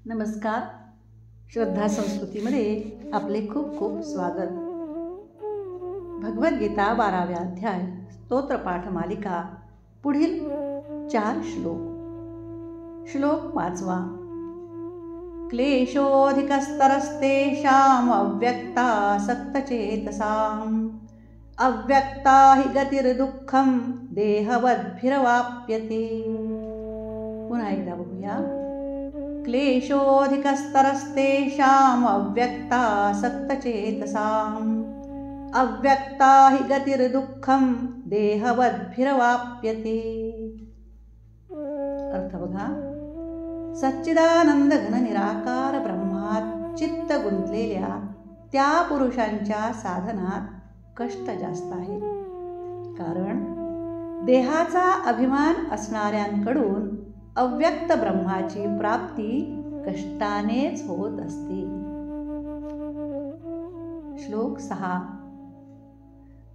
नमस्कार. श्रद्धा संस्कृतीमध्ये आपले खूप खूप स्वागत. भगवद्गीता 12व्या अध्याय स्तोत्रपाठ मालिका पुढील 4 श्लोक. श्लोक 5. क्लेशोऽधिकस्तरस्तेषाम् अव्यक्तासक्तचेतसाम् अव्यक्ता हि गतिर्दुःखं देहवद्भिरवाप्यते. पुन्हा एकदा बघूया. क्लेशोऽधिकस्तरस्तेषाम् अव्यक्तासक्तचेतसाम् अव्यक्ता हि गतिर्दुःखं देहवद्भिरवाप्यते. अर्थ बघा. सच्चिदानंद घन निराकार ब्रह्मात चित्त गुंतलेल्या त्या पुरुषांच्या साधनात कष्ट जास्त आहे. कारण देहाचा अभिमान असणाऱ्यांकडून अव्यक्त ब्रह्माची प्राप्ती कष्टानेच होत असते. श्लोक 6.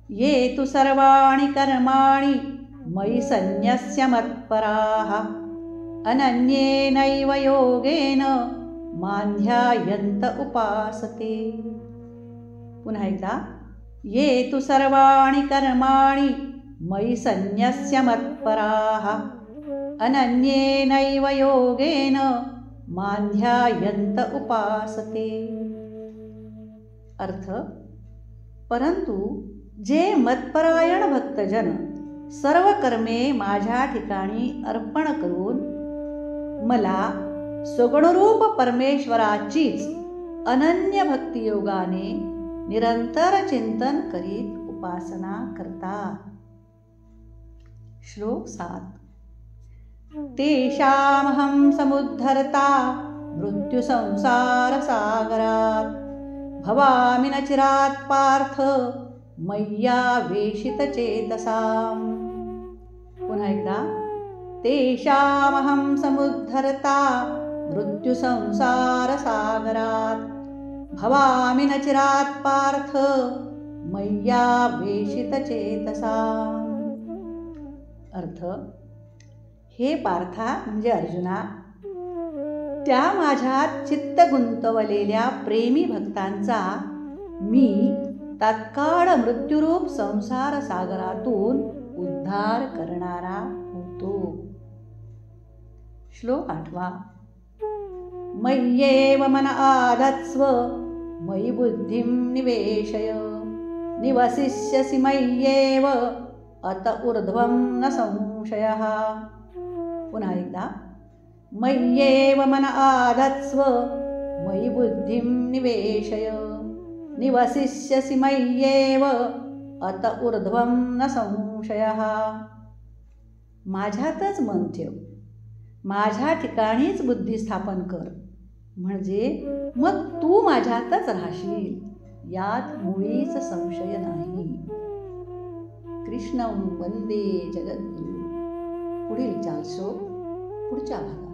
ये तु सर्वाणि कर्माणि मयि सन्न्यस्य मत्पराः अनन्येनैव योगेन मां ध्यायन्त उपासते. पुन्हा एकदा. ये तु सर्वाणि कर्माणि मयि सन्न्यस्य मत्पराः अनन्येनैव योगेन मां ध्यायन्त उपासते. अर्थ. परंतु जे मतपरायण भक्तजन सर्व कर्मे माझ्या ठिकाणी अर्पण करून मला सगुणरूप परमेश्वराचीच अनन्य भक्तियोगाने निरंतर चिंतन करीत उपासना करतात. श्लोक 7. तेषामहं समुद्धर्ता मृत्युसंसारसागरात् भवामि न चिरात् पार्थ मय्यावेशितचेतसाम्. पुन्हा एकदा. तेषामहं समुद्धर्ता मृत्युसंसारसागरात् भवामि न चिरात् पार्थ मय्यावेशितचेतसाम्. अर्थ. हे पार्था म्हणजे अर्जुना, त्या माझ्यात चित्त गुंतवलेल्या प्रेमी भक्तांचा मी तात्काळ मृत्यूरूप संसार सागरातून उद्धार करणारा होतो. श्लोक 8. मय्येव मन आधत्स्व मयि बुद्धिं निवेशय निवसिष्यसि मय्येव अत ऊर्ध्वं न संशयः. पुन्हा एकदा. मय्येव मन आधत्स्व मयि बुद्धिं निवेशय निवसिष्यसि मय्येव अत ऊर्ध्वं न संशयः. माझ्यातच मन ठेव, माझ्या ठिकाणीच बुद्धी स्थापन कर, म्हणजे मग तू माझ्यातच राहशील, यात मुळीच संशय नाही. कृष्णं वंदे जगद्गुरु. पुढील 4 श्लोक पुढच्या भागात.